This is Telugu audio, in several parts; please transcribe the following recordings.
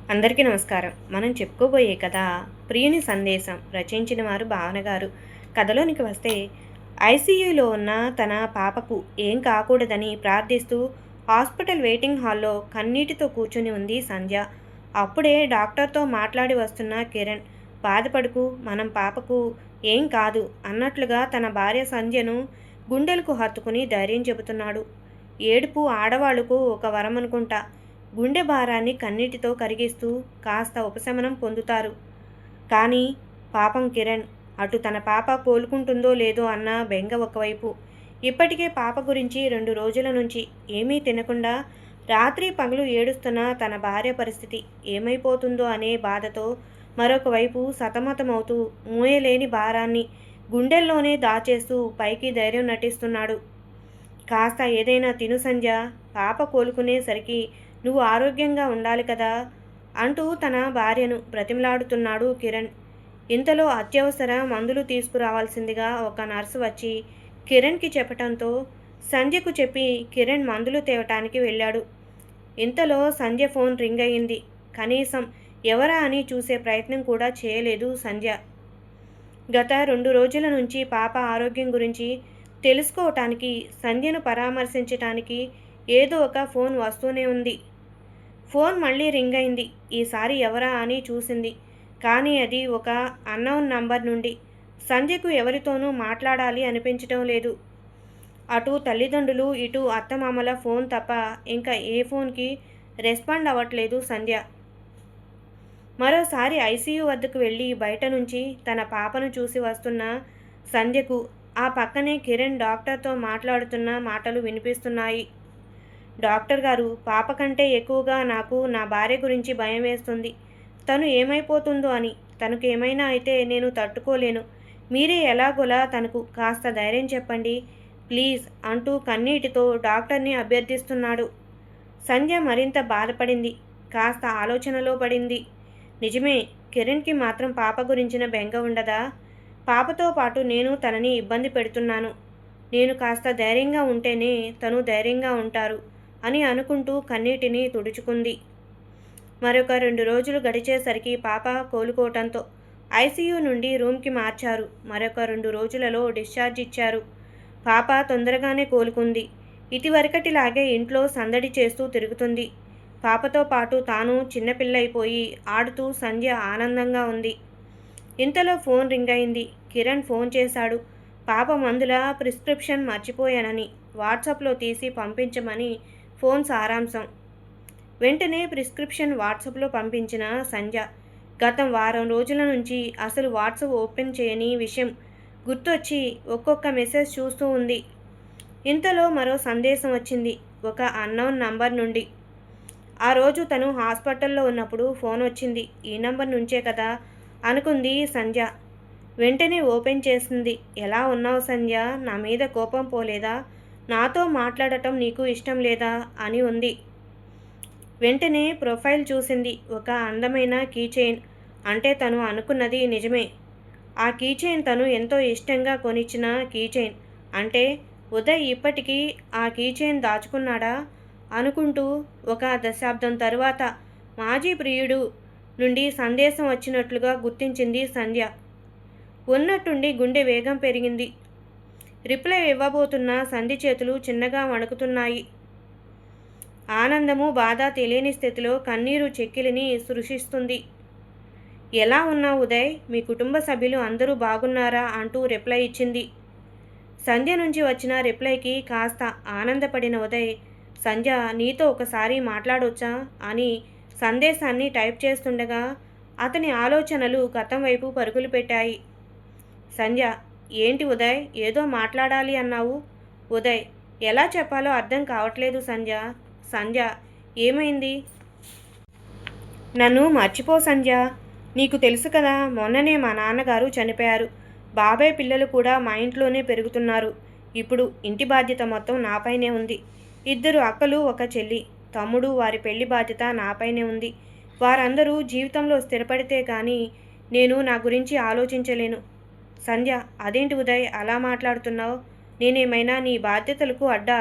అందరికీ నమస్కారం. మనం చెప్పుకోబోయే కథ 'ప్రియుని సందేశం'. రచించిన వారు భావన గారు. కథలోనికి వస్తే, ఐసీయూలో ఉన్న తన పాపకు ఏం కాకూడదని ప్రార్థిస్తూ హాస్పిటల్ వెయిటింగ్ హాల్లో కన్నీటితో కూర్చుని ఉంది సంధ్య. అప్పుడే డాక్టర్తో మాట్లాడి వస్తున్న కిరణ్, బాధపడకు, మనం పాపకు ఏం కాదు అన్నట్లుగా తన భార్య సంధ్యను గుండెలకు హత్తుకుని ధైర్యం చెబుతున్నాడు. ఏడుపు ఆడవాళ్లకు ఒక వరమనుకుంటా. గుండె భారాన్ని కన్నీటితో కరిగిస్తూ కాస్త ఉపశమనం పొందుతారు. కానీ పాపం కిరణ్, అటు తన పాప కోలుకుంటుందో లేదో అన్న బెంగ ఒకవైపు. ఇప్పటికే పాప గురించి 2 రోజుల నుంచి ఏమీ తినకుండా రాత్రి పగలు ఏడుస్తున్న తన భార్య పరిస్థితి ఏమైపోతుందో అనే బాధతో మరొక వైపు సతమతమవుతూ మోయలేని భారాన్ని గుండెల్లోనే దాచేస్తూ పైకి ధైర్యం నటిస్తున్నాడు. కాస్త ఏదైనా తిను సంధ్య, పాప కోలుకునేసరికి నువ్వు ఆరోగ్యంగా ఉండాలి కదా అంటూ తన భార్యను బ్రతిమలాడుతున్నాడు కిరణ్. ఇంతలో అత్యవసర మందులు తీసుకురావాల్సిందిగా ఒక నర్సు వచ్చి కిరణ్కి చెప్పటంతో సంధ్యకు చెప్పి కిరణ్ మందులు తేవటానికి వెళ్ళాడు. ఇంతలో సంధ్య ఫోన్ రింగ్ అయింది. కనీసం ఎవరా అని చూసే ప్రయత్నం కూడా చేయలేదు సంధ్య. గత 2 రోజుల నుంచి పాప ఆరోగ్యం గురించి తెలుసుకోవటానికి, సంధ్యను పరామర్శించటానికి ఏదో ఒక ఫోన్ వస్తూనే ఉంది. ఫోన్ మళ్ళీ రింగ్ అయింది. ఈసారి ఎవరా అని చూసింది. కానీ అది ఒక అన్నౌన్ నంబర్ నుండి. సంధ్యకు ఎవరితోనూ మాట్లాడాలి అనిపించటం లేదు. అటు తల్లిదండ్రులు, ఇటు అత్తమామల ఫోన్ తప్ప ఇంకా ఏ ఫోన్కి రెస్పాండ్ అవ్వట్లేదు సంధ్య. మరోసారి ఐసీయూ వద్దకు వెళ్ళి బయట నుంచి తన పాపను చూసి వస్తున్న సంధ్యకు ఆ పక్కనే కిరణ్ డాక్టర్తో మాట్లాడుతున్న మాటలు వినిపిస్తున్నాయి. డాక్టర్ గారు, పాప కంటే ఎక్కువగా నాకు నా భార్య గురించి భయం వేస్తుంది. తను ఏమైపోతుందో అని. తనకు ఏమైనా అయితే నేను తట్టుకోలేను. మీరే ఎలాగోలా తనకు కాస్త ధైర్యం చెప్పండి ప్లీజ్ అంటూ కన్నీటితో డాక్టర్ని అభ్యర్థిస్తున్నాడు. సంధ్య మరింత బాధపడింది. కాస్త ఆలోచనలో పడింది. నిజమే, కిరణ్కి మాత్రం పాప గురించిన బెంగ ఉండదా? పాపతో పాటు నేను తనని ఇబ్బంది పెడుతున్నాను. నేను కాస్త ధైర్యంగా ఉంటేనే తను ధైర్యంగా ఉంటారు అని అనుకుంటూ కన్నీటిని తుడుచుకుంది. మరొక 2 రోజులు గడిచేసరికి పాప కోలుకోవటంతో ఐసీయూ నుండి రూమ్కి మార్చారు. మరొక 2 రోజులలో డిశ్చార్జ్ ఇచ్చారు. పాప తొందరగానే కోలుకుంది. ఇదివరకటిలాగే ఇంట్లో సందడి చేస్తూ తిరుగుతుంది. పాపతో పాటు తాను చిన్నపిల్లైపోయి ఆడుతూ సంధ్య ఆనందంగా ఉంది. ఇంతలో ఫోన్ రింగ్ అయింది. కిరణ్ ఫోన్ చేశాడు. పాప మందుల ప్రిస్క్రిప్షన్ మర్చిపోయానని వాట్సాప్లో తీసి పంపించమని ఫోన్ సారాంశం. వెంటనే ప్రిస్క్రిప్షన్ వాట్సాప్లో పంపించిన సంధ్య గతం వారం రోజుల నుంచి అసలు వాట్సాప్ ఓపెన్ చేయని విషయం గుర్తొచ్చి ఒక్కొక్క మెసేజ్ చూస్తూ ఉంది. ఇంతలో మరో సందేశం వచ్చింది ఒక అన్నౌన్ నంబర్ నుండి. ఆ రోజు తను హాస్పిటల్లో ఉన్నప్పుడు ఫోన్ వచ్చింది. ఈ నంబర్ నుంచే కదా అనుకుంది సంధ్య. వెంటనే ఓపెన్ చేసింది. ఎలా ఉన్నావు సంధ్య? నా మీద కోపం పోలేదా? నాతో మాట్లాడటం నీకు ఇష్టం లేదా అని ఉంది. వెంటనే ప్రొఫైల్ చూసింది. ఒక అందమైన కీచైన్. అంటే తను అనుకున్నది నిజమే. ఆ కీచైన్ తను ఎంతో ఇష్టంగా కొనిచ్చిన కీచైన్. అంటే ఉదయ్ ఇప్పటికీ ఆ కీచైన్ దాచుకున్నాడా అనుకుంటూ ఒక దశాబ్దం తరువాత మాజీ ప్రియుడు నుండి సందేశం వచ్చినట్లుగా గుర్తించింది సంధ్య. ఉన్నట్టుండి గుండె వేగం పెరిగింది. రిప్లై ఇవ్వబోతున్న సంధి చేతులు చిన్నగా వణుకుతున్నాయి. ఆనందము, బాధ తెలియని స్థితిలో కన్నీరు చెక్కిలిని సృష్టిస్తుంది. ఎలా ఉన్నావు ఉదయ్? మీ కుటుంబ సభ్యులు అందరూ బాగున్నారా అంటూ రిప్లై ఇచ్చింది. సంధ్య నుంచి వచ్చిన రిప్లైకి కాస్త ఆనందపడిన ఉదయ్, సంధ్య నీతో ఒకసారి మాట్లాడొచ్చా అని సందేశాన్ని టైప్ చేస్తుండగా అతని ఆలోచనలు గతం వైపు పరుగులు పెట్టాయి. సంధ్య, ఏంటి ఉదయ్, ఏదో మాట్లాడాలి అన్నావు? ఉదయ్, ఎలా చెప్పాలో అర్థం కావట్లేదు సంధ్య. సంధ్య, ఏమైంది? నన్ను మర్చిపో సంధ్య. నీకు తెలుసు కదా, మొన్ననే మా నాన్నగారు చనిపోయారు. బాబాయ్ పిల్లలు కూడా మా ఇంట్లోనే పెరుగుతున్నారు. ఇప్పుడు ఇంటి బాధ్యత మొత్తం నాపైనే ఉంది. 2 అక్కలు, ఒక చెల్లి, తమ్ముడు, వారి పెళ్లి బాధ్యత నాపైనే ఉంది. వారందరూ జీవితంలో స్థిరపడితే కానీ నేను నా గురించి ఆలోచించలేను. సంధ్య, అదేంటి ఉదయ్ అలా మాట్లాడుతున్నావు? నేనేమైనా నీ బాధ్యతలకు అడ్డా?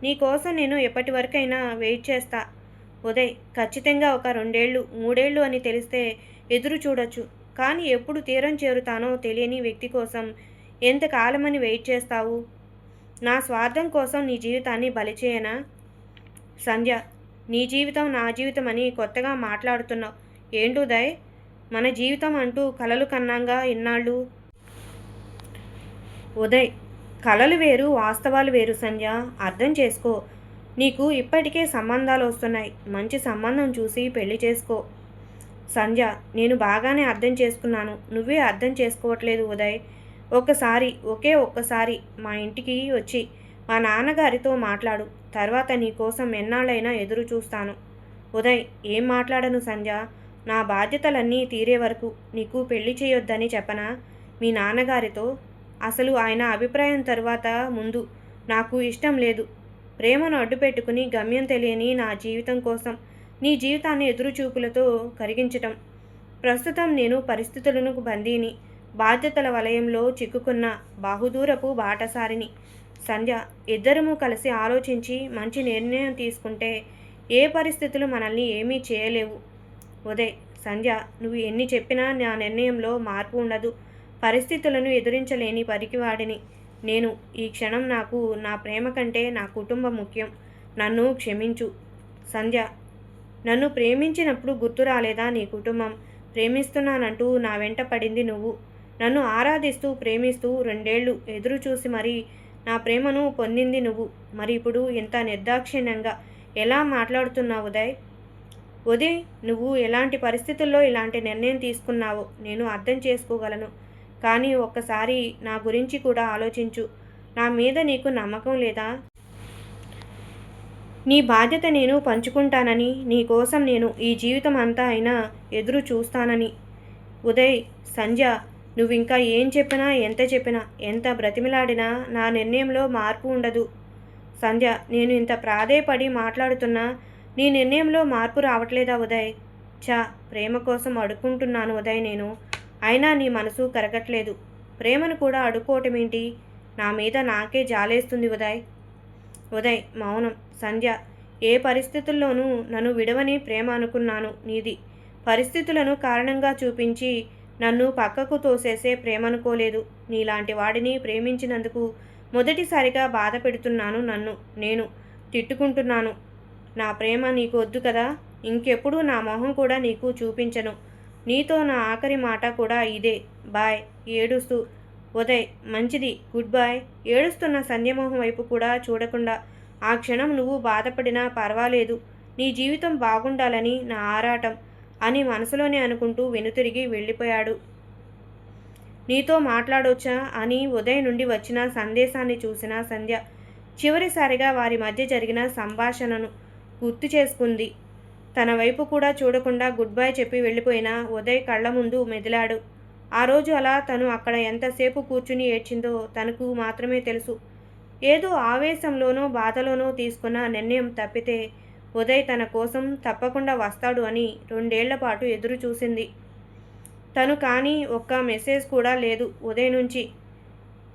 నీ కోసం నేను ఎప్పటి వరకైనా వెయిట్ చేస్తా. ఉదయ్, ఖచ్చితంగా ఒక 2 ఏళ్ళు, 3 ఏళ్ళు అని తెలిస్తే ఎదురు చూడొచ్చు. కానీ ఎప్పుడు తీరం చేరుతానో తెలియని వ్యక్తి కోసం ఎంతకాలమని వెయిట్ చేస్తావు? నా స్వార్థం కోసం నీ జీవితాన్ని బలి చేయనా? సంధ్య, నీ జీవితం నా జీవితం అని కొత్తగా మాట్లాడుతున్నావు. ఏంటుదయ్, మన జీవితం అంటూ కలలు కన్నాంగా ఇన్నాళ్ళు. ఉదయ్, కలలు వేరు, వాస్తవాలు వేరు సంధ్య. అర్థం చేసుకో. నీకు ఇప్పటికే సంబంధాలు వస్తున్నాయి. మంచి సంబంధం చూసి పెళ్లి చేసుకో. సంధ్య, నేను బాగానే అర్థం చేసుకున్నాను. నువ్వే అర్థం చేసుకోవట్లేదు ఉదయ్. ఒకే ఒక్కసారి మా ఇంటికి వచ్చి మా నాన్నగారితో మాట్లాడు. తర్వాత నీ కోసం ఎన్నాళ్ళైనా ఎదురు చూస్తాను. ఉదయ్, ఏం మాట్లాడను సంధ్య. నా బాధ్యతలన్నీ తీరే వరకు నీకు పెళ్లి చేయొద్దని చెప్పనా మీ నాన్నగారితో? అసలు ఆయన అభిప్రాయం తర్వాత ముందు నాకు ఇష్టం లేదు. ప్రేమను అడ్డుపెట్టుకుని గమ్యం తెలియని నా జీవితం కోసం నీ జీవితాన్ని ఎదురుచూపులతో కరిగించటం. ప్రస్తుతం నేను పరిస్థితులకు బందీని, బాధ్యతల వలయంలో చిక్కుకున్న బహుదూరపు బాటసారిని. సంధ్య, ఇద్దరము కలిసి ఆలోచించి మంచి నిర్ణయం తీసుకుంటే ఏ పరిస్థితులు మనల్ని ఏమీ చేయలేవు. ఉదయ్, సంధ్య, నువ్వు ఎన్ని చెప్పినా నా నిర్ణయంలో మార్పు ఉండదు. పరిస్థితులను ఎదిరించలేని పరికివాడిని నేను. ఈ క్షణం నాకు నా ప్రేమ కంటే నా కుటుంబం ముఖ్యం. నన్ను క్షమించు. సంధ్య, నన్ను ప్రేమించినప్పుడు గుర్తు రాలేదా నీ కుటుంబం? ప్రేమిస్తున్నానంటూ నా వెంట పడింది నువ్వు. నన్ను ఆరాధిస్తూ ప్రేమిస్తూ 2 ఏళ్ళు ఎదురు చూసి మరీ నా ప్రేమను పొందింది నువ్వు. మరి ఇప్పుడు ఇంత నిర్దాక్షిణ్యంగా ఎలా మాట్లాడుతున్నావు ఉదయ్? ఉదయ్, నువ్వు ఎలాంటి పరిస్థితుల్లో ఇలాంటి నిర్ణయం తీసుకున్నావో నేను అర్థం చేసుకోగలను. కానీ ఒక్కసారి నా గురించి కూడా ఆలోచించు. నా మీద నీకు నమ్మకం లేదా? నీ బాధ్యత నేను పంచుకుంటానని, నీ కోసం నేను ఈ జీవితం అంతా అయినా ఎదురు చూస్తానని. ఉదయ్, సంధ్య, నువ్వింకా ఏం చెప్పినా, ఎంత చెప్పినా, ఎంత బ్రతిమిలాడినా నా నిర్ణయంలో మార్పు ఉండదు. సంధ్య, నేను ఇంత ప్రాధేయపడి మాట్లాడుతున్నా నీ నిర్ణయంలో మార్పు రావట్లేదా ఉదయ్? ప్రేమ కోసం అడుక్కుంటున్నాను ఉదయ్ నేను. అయినా నీ మనసు కరగట్లేదు. ప్రేమను కూడా అడుక్కోవటమేంటి? నా మీద నాకే జాలేస్తుంది ఉదయ్. ఉదయ్, మౌనం. సంధ్య, ఏ పరిస్థితుల్లోనూ నన్ను విడవని ప్రేమ అనుకున్నాను నీది. పరిస్థితులను కారణంగా చూపించి నన్ను పక్కకు తోసేసే ప్రేమనుకోలేదు. నీలాంటి వాడిని ప్రేమించినందుకు మొదటిసారిగా బాధ పెడుతున్నాను. నన్ను నేను తిట్టుకుంటున్నాను. నా ప్రేమ నీకు వద్దు కదా? ఇంకెప్పుడు నా మొహం కూడా నీకు చూపించను. నీతో నా ఆఖరి మాట కూడా ఇదే. బాయ్. ఏడుస్తూ. ఉదయ్, మంచిది, గుడ్ బాయ్. ఏడుస్తున్న సంధ్యమోహం వైపు కూడా చూడకుండా, ఆ క్షణం నువ్వు బాధపడినా పర్వాలేదు, నీ జీవితం బాగుండాలని నా ఆరాటం అని మనసులోనే అనుకుంటూ వెనుతిరిగి వెళ్ళిపోయాడు. నీతో మాట్లాడొచ్చా అని ఉదయ్ నుండి వచ్చిన సందేశాన్ని చూసిన సంధ్య చివరిసారిగా వారి మధ్య జరిగిన సంభాషణను గుర్తు చేసుకుంది. తన వైపు కూడా చూడకుండా గుడ్ బై చెప్పి వెళ్ళిపోయిన ఉదయ్ కళ్ళ ముందు మెదిలాడు. ఆ రోజు అలా తను అక్కడ ఎంతసేపు కూర్చుని ఏడ్చిందో తనకు మాత్రమే తెలుసు. ఏదో ఆవేశంలోనో బాధలోనో తీసుకున్న నిర్ణయం తప్పితే ఉదయ్ తన కోసం తప్పకుండా వస్తాడు అని 2 ఏళ్ల పాటు ఎదురు చూసింది తను. కానీ ఒక్క మెసేజ్ కూడా లేదు ఉదయ్ నుంచి.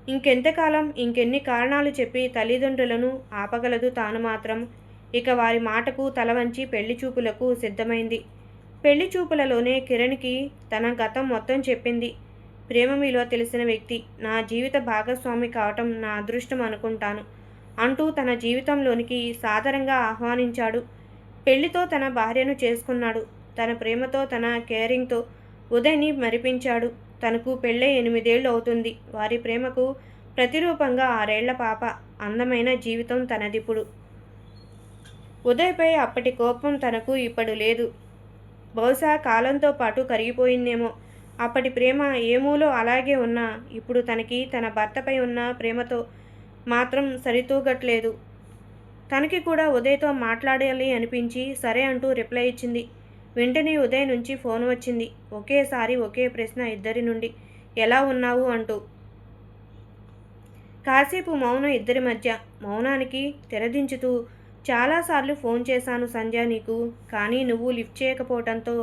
ఇంకెంతకాలం, ఇంకెన్ని కారణాలు చెప్పి తల్లిదండ్రులను ఆపగలదు తాను మాత్రం? ఇక వారి మాటకు తలవంచి పెళ్లి చూపులకు సిద్ధమైంది. పెళ్లి చూపులలోనే కిరణ్కి తన గతం మొత్తం చెప్పింది. ప్రేమ విలువ తెలిసిన వ్యక్తి నా జీవిత భాగస్వామి కావటం నా అదృష్టం అనుకుంటాను అంటూ తన జీవితంలోనికి సాదరంగా ఆహ్వానించాడు. పెళ్లితో తన భార్యను చేసుకున్నాడు. తన ప్రేమతో, తన కేరింగ్తో ఉదయ్ని మరిపించాడు. తనకు పెళ్ళై 8 ఏళ్ళు అవుతుంది. వారి ప్రేమకు ప్రతిరూపంగా 6 ఏళ్ల పాప. అందమైన జీవితం తనదిప్పుడు. ఉదయ్పై అప్పటి కోపం తనకు ఇప్పుడు లేదు. బహుశా కాలంతో పాటు కరిగిపోయిందేమో. అప్పటి ప్రేమ ఏమూలో అలాగే ఉన్నా ఇప్పుడు తనకి తన భర్తపై ఉన్న ప్రేమతో మాత్రం సరితూగట్లేదు. తనకి కూడా ఉదయ్తో మాట్లాడాలి అనిపించి సరే అంటూ రిప్లై ఇచ్చింది. వెంటనే ఉదయ్ నుంచి ఫోన్ వచ్చింది. ఒకేసారి ఒకే ప్రశ్న ఇద్దరి నుండి, ఎలా ఉన్నావు అంటూ. కాసేపు మౌనం ఇద్దరి మధ్య. మౌనానికి తెరదించుతూ, చాలాసార్లు ఫోన్ చేశాను సంధ్య నీకు, కానీ నువ్వు లిఫ్ట్ చేయకపోవడంతో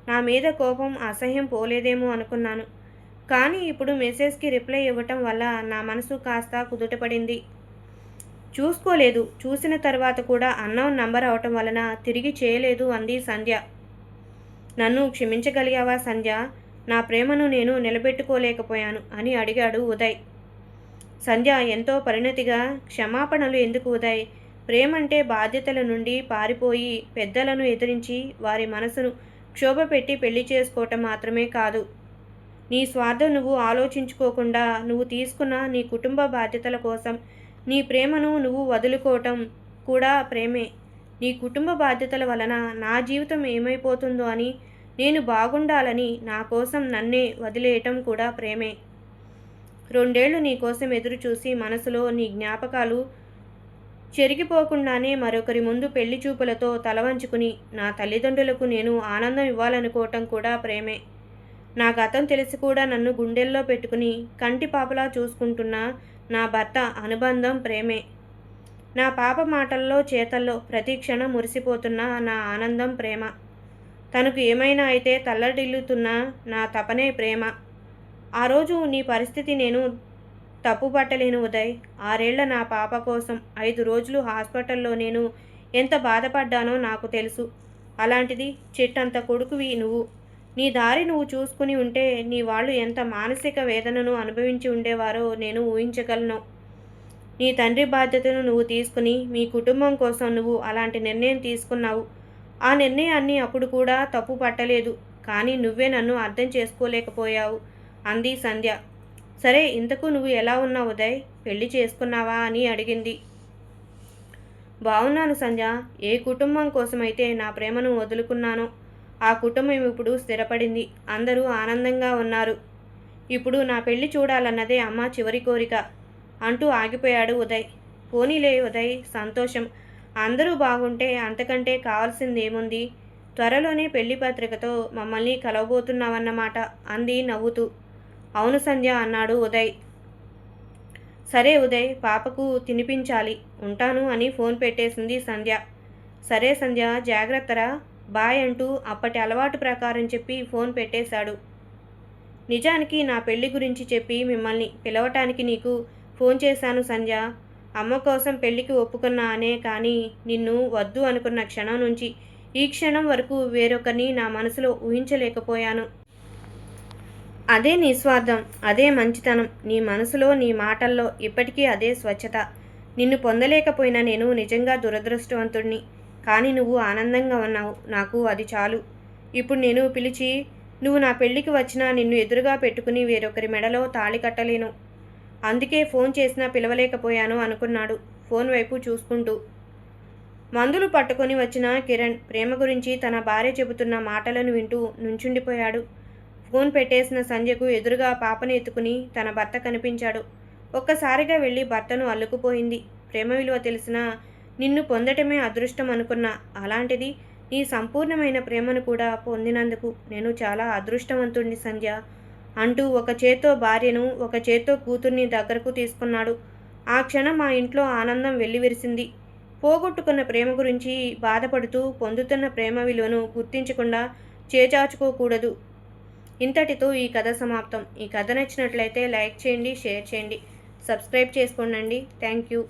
నా మీద కోపం, అసహ్యం పోలేదేమో అనుకున్నాను. కానీ ఇప్పుడు మెసేజ్కి రిప్లై ఇవ్వటం వల్ల నా మనసు కాస్త కుదుటపడింది. చూసుకోలేదు. చూసిన తర్వాత కూడా అన్నౌన్ నంబర్ అవటం వలన తిరిగి చేయలేదు అంది సంధ్య. నన్ను క్షమించగలిగావా సంధ్య? నా ప్రేమను నేను నిలబెట్టుకోలేకపోయాను అని అడిగాడు ఉదయ్. సంధ్య ఎంతో పరిణతిగా, క్షమాపణలు ఎందుకు ఉదయ్? ప్రేమంటే బాధ్యతల నుండి పారిపోయి పెద్దలను ఎదిరించి వారి మనసును క్షోభపెట్టి పెళ్లి చేసుకోవటం మాత్రమే కాదు. నీ స్వార్థం నువ్వు ఆలోచించుకోకుండా నువ్వు తీసుకున్న నీ కుటుంబ బాధ్యతల కోసం నీ ప్రేమను నువ్వు వదులుకోవటం కూడా ప్రేమే. నీ కుటుంబ బాధ్యతల వలన నా జీవితం ఏమైపోతుందో అని, నేను బాగుండాలని నా కోసం నన్నే వదిలేయటం కూడా ప్రేమే. 2 ఏళ్లు నీ కోసం ఎదురుచూసి మనసులో నీ జ్ఞాపకాలు చెరిగిపోకుండానే మరొకరి ముందు పెళ్లి చూపులతో తలవంచుకుని నా తల్లిదండ్రులకు నేను ఆనందం ఇవ్వాలనుకోవటం కూడా ప్రేమే. నా గతం తెలిసి కూడా నన్ను గుండెల్లో పెట్టుకుని కంటి పాపలా చూసుకుంటున్న నా భర్త అనుబంధం ప్రేమే. నా పాప మాటల్లో చేతల్లో ప్రతి క్షణం మురిసిపోతున్న నా ఆనందం ప్రేమ. తనకు ఏమైనా అయితే తల్లడిల్లుతున్న నా తపనే ప్రేమ. ఆ రోజు నీ పరిస్థితి నేను తప్పుపట్టలేను ఉదయ్. 6 ఏళ్ల నా పాప కోసం 5 రోజులు హాస్పిటల్లో నేను ఎంత బాధపడ్డానో నాకు తెలుసు. అలాంటిది చెట్టంత కొడుకువి నువ్వు. నీ దారి నువ్వు చూసుకుని ఉంటే నీ వాళ్ళు ఎంత మానసిక వేదనను అనుభవించి ఉండేవారో నేను ఊహించగలను. నీ తండ్రి బాధ్యతను నువ్వు తీసుకుని మీ కుటుంబం కోసం నువ్వు అలాంటి నిర్ణయం తీసుకున్నావు. ఆ నిర్ణయాన్ని అప్పుడు కూడా తప్పు పట్టలేదు. కానీ నువ్వే నన్ను అర్థం చేసుకోలేకపోయావు అంది సంధ్య. సరే, ఇంతకు నువ్వు ఎలా ఉన్నావు ఉదయ్? పెళ్లి చేసుకున్నావా అని అడిగింది. బాగున్నాను సంధ్య. ఏ కుటుంబం కోసమైతే నా ప్రేమను వదులుకున్నానో ఆ కుటుంబం ఇప్పుడు స్థిరపడింది. అందరూ ఆనందంగా ఉన్నారు. ఇప్పుడు నా పెళ్లి చూడాలన్నదే అమ్మ చివరి కోరిక అంటూ ఆగిపోయాడు ఉదయ్. పోనీలే ఉదయ్, సంతోషం. అందరూ బాగుంటే అంతకంటే కావాల్సిందేముంది? త్వరలోనే పెళ్లి పత్రికతో మమ్మల్ని కలవబోతున్నావన్నమాట అంది నవ్వుతూ. అవును సంధ్య అన్నాడు ఉదయ్. సరే ఉదయ్, పాపకు తినిపించాలి, ఉంటాను అని ఫోన్ పెట్టేసింది సంధ్య. సరే సంధ్య, జాగ్రత్తరా, బాయ్ అంటూ అప్పటి అలవాటు ప్రకారం చెప్పి ఫోన్ పెట్టేశాడు. నిజానికి నా పెళ్లి గురించి చెప్పి మిమ్మల్ని పిలవటానికి నీకు ఫోన్ చేశాను సంధ్య. అమ్మ కోసం పెళ్లికి ఒప్పుకున్నా అనే కానీ నిన్ను వద్దు అనుకున్న క్షణం నుంచి ఈ క్షణం వరకు వేరొకరిని నా మనసులో ఊహించలేకపోయాను. అదే నిస్వార్థం, అదే మంచితనం. నీ మనసులో, నీ మాటల్లో ఇప్పటికీ అదే స్వచ్ఛత. నిన్ను పొందలేకపోయినా నేను నిజంగా దురదృష్టవంతుడిని. కానీ నువ్వు ఆనందంగా ఉన్నావు, నాకు అది చాలు. ఇప్పుడు నేను పిలిచి నువ్వు నా పెళ్లికి వచ్చినా నిన్ను ఎదురుగా పెట్టుకుని వేరొకరి మెడలో తాళి కట్టలేను. అందుకే ఫోన్ చేసినా పిలవలేకపోయాను అనుకున్నాడు ఫోన్ వైపు చూసుకుంటూ. మందులు పట్టుకొని వచ్చిన కిరణ్ ప్రేమ గురించి తన భార్య చెబుతున్న మాటలను వింటూ నుంచుండిపోయాడు. ఫోన్ పెట్టేసిన సంధ్యకు ఎదురుగా పాపను ఎత్తుకుని తన భర్త కనిపించాడు. ఒక్కసారిగా వెళ్ళి భర్తను అల్లుకుపోయింది. ప్రేమ విలువ తెలిసినా నిన్ను పొందటమే అదృష్టం అనుకున్నా. అలాంటిది నీ సంపూర్ణమైన ప్రేమను కూడా పొందినందుకు నేను చాలా అదృష్టవంతుడిని సంధ్య అంటూ ఒక చేత్తో భార్యను, ఒక చేత్తో కూతుర్ని దగ్గరకు తీసుకున్నాడు. ఆ క్షణం ఆ ఇంట్లో ఆనందం వెల్లివిరిసింది. పోగొట్టుకున్న ప్రేమ గురించి బాధపడుతూ పొందుతున్న ప్రేమ విలువను గుర్తించకుండా చేచాచుకోకూడదు. ఇంతటితో ఈ కథ సమాప్తం. ఈ కథ నచ్చినట్లయితే లైక్ చేయండి, షేర్ చేయండి, సబ్స్క్రైబ్ చేసుకోండి. Thank you.